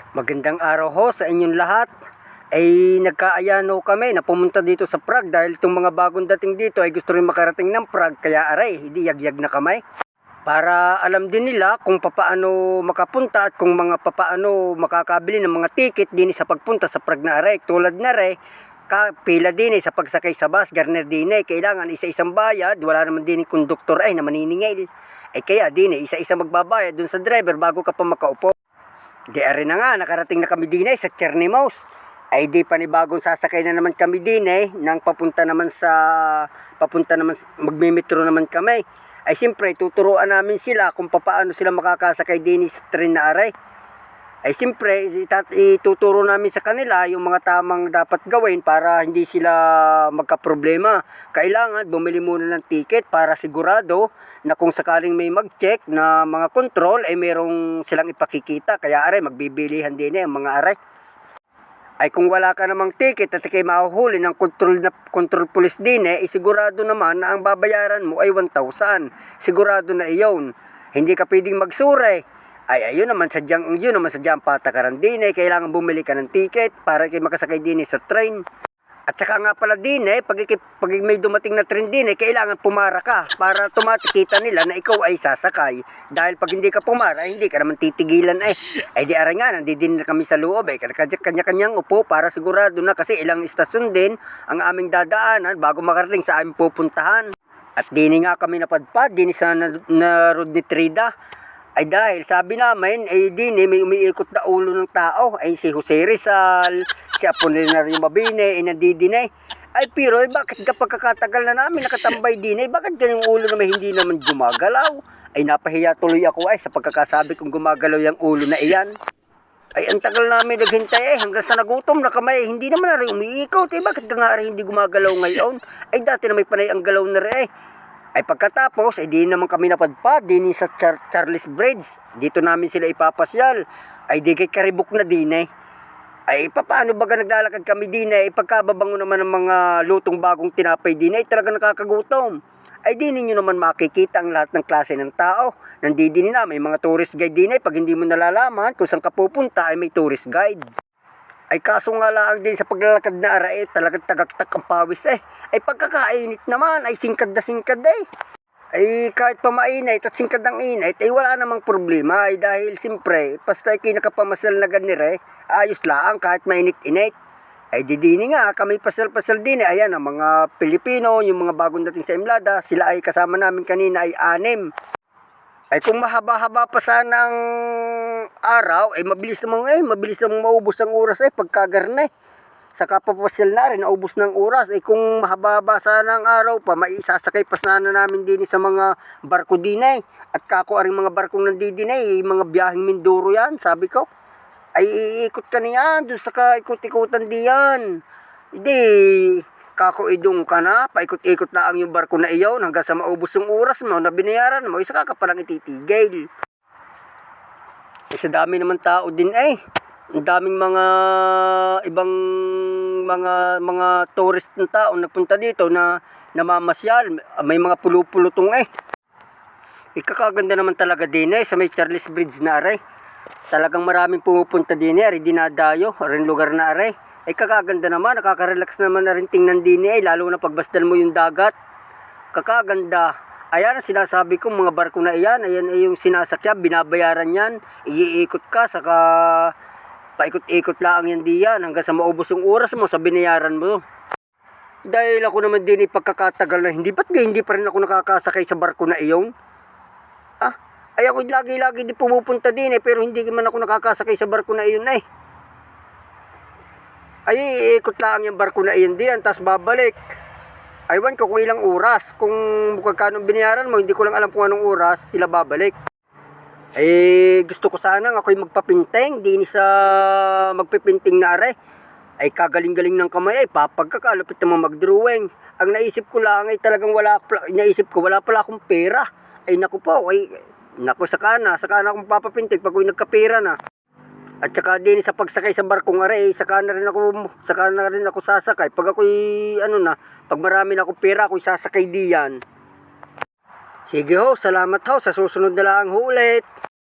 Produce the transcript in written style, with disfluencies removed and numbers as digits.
Magandang araw ho sa inyong lahat. Ay nagkaayano kami na pumunta dito sa Prague dahil itong mga bagong dating dito ay gusto rin makarating ng Prague. Kaya aray, hindi yagyag na kami. Para alam din nila kung papaano makapunta at kung mga papaano makakabili ng mga ticket din sa pagpunta sa Prague na aray. Tulad na rin, pila din sa pagsakay sa bus, garner din kailangan isa-isang bayad, wala naman din konduktor ay na maniningil. Ay kaya din isa-isa magbabayad dun sa driver bago ka pa makaupo. Di ari na nga, nakarating na kami din sa Chernimaus. Ay di panibagong sasakay na naman kami din nang papunta naman magmimetro naman kami. Ay siyempre tuturuan namin sila kung paano sila makakasakay din sa tren na aray. Ay siyempre ituturo namin sa kanila yung mga tamang dapat gawin para hindi sila magkaproblema. Kailangan bumili muna ng ticket para sigurado na kung sakaling may mag-check na mga control ay merong silang ipakikita. Kaya aray, magbibilihan din ang mga aray. Ay kung wala ka namang ticket at ikay mahuhuli ng control police din sigurado naman na ang babayaran mo ay 1,000. Sigurado na iyon. Hindi ka pwedeng magsure. Ay yun naman sadyang patakaran din kailangan bumili ka ng ticket para kayo makasakay din sa train. At saka nga pala din pag may dumating na train din kailangan pumara ka para tumatikita nila na ikaw ay sasakay. Dahil pag hindi ka pumara, hindi ka naman titigilan Ay di aray nga, nandidin na kami sa loob kanya-kanyang upo para sigurado na kasi ilang istasyon din ang aming dadaanan bago makarating sa aming pupuntahan. At din nga kami napadpad din sa na Road ni Trida. Ay dahil sabi namin, may umiikot na ulo ng tao. Ay si Jose Rizal, si Apolinario Mabini, nandidin Ay pero bakit kapag kakatagal na namin nakatambay din bakit ganyung ulo naman hindi naman gumagalaw? Ay napahiya tuloy ako sa pagkakasabi kong gumagalaw yung ulo na iyan. Ay ang tagal namin naghintay hanggang sa nagutom na kami. Hindi naman na rin umiikot bakit nga rin hindi gumagalaw ngayon? Ay dati na may panay ang galaw na rin Ay pagkatapos, di naman kami napadpad din sa Charles Bridge. Dito namin sila ipapasyal. Ay di kay karibok na din Ay paano baga naglalakad kami din pagkababango naman ng mga lutong bagong tinapay din talaga nakakagutom. Ay di ninyo naman makikita ang lahat ng klase ng tao. Nandidin na may mga tourist guide din pag hindi mo nalalaman kung saan ka pupunta ay may tourist guide. Ay kaso nga lang din sa paglalakad na aray talagang tagaktak ang pawis Ay pagkakainit naman ay singkad na singkad Ay kahit pa mainit at singkad ang init ay wala namang problema dahil simpre basta kinakapamasal na ganire ayos lang kahit mainit-init. Ay didini nga kami pasal-pasal din ayan ang mga Pilipino, yung mga bagong dating sa Imlada, sila ay kasama namin kanina ay 6. Ay kung mahaba-haba pa sana ang araw, mabilis namang maubos ang oras pagkagarne. Saka papasyal na rin, naubos ng oras. Kung mahaba-haba sana ang araw pa, maisasakay pa sana namin din sa mga barko din At kako aring mga barkong nandidin mga biyaheng Mindoro yan, sabi ko. Ay iikot ka niyan, doon sa kaikot-ikutan diyan. Hindi, kako idong ka na, paikot-ikot na ang yung barko na iyon hanggang sa maubos yung oras mo na binayaran mo, isa ka palang ititigil. Sa dami naman tao din ang daming mga ibang mga tourist ng tao nagpunta dito na namamasyal, may mga pulo-pulutong Ikakaganda naman talaga din sa may Charles Bridge na aray. Talagang maraming pumupunta din dinadayo, rin lugar na aray. Ay kakaganda naman, nakaka-relax naman na rin tingnan din lalo na pagbasdan mo yung dagat. Kakaganda. Ayan ang sinasabi ko, mga barko na iyan, ayan ay yung sinasakyan, binabayaran yan, iikot ka, saka paikot-ikot lang yan diyan hanggang sa maubos yung oras mo sa binayaran mo. Dahil ako naman din pagkakatagal na hindi pa rin ako nakakasakay sa barko na iyon. Ay ako lagi-lagi di pumupunta din pero hindi man ako nakakasakay sa barko na iyon Ay iikot lang yung barko na iyon diyan tapos babalik. Aywan ko kung ilang oras. Kung magkano binayaran mo, hindi ko lang alam kung anong oras sila babalik. Gusto ko sana ako'y magpapinting, din sa magpipinting na are. Ay kagaling-galing ng kamay, papagkakalapit naman mag-drawing. Ang naisip ko lang talagang wala pala akong pera. Ay naku po, saka na akong papapinting pag ako'y nagkapera na. At saka din sa pagsakay sa barkong aray, saka na rin ako sasakay. Pag ako'y pag marami na akong pera, ako'y sasakay diyan. Sige ho, salamat ho, sa susunod na lang ho ulit.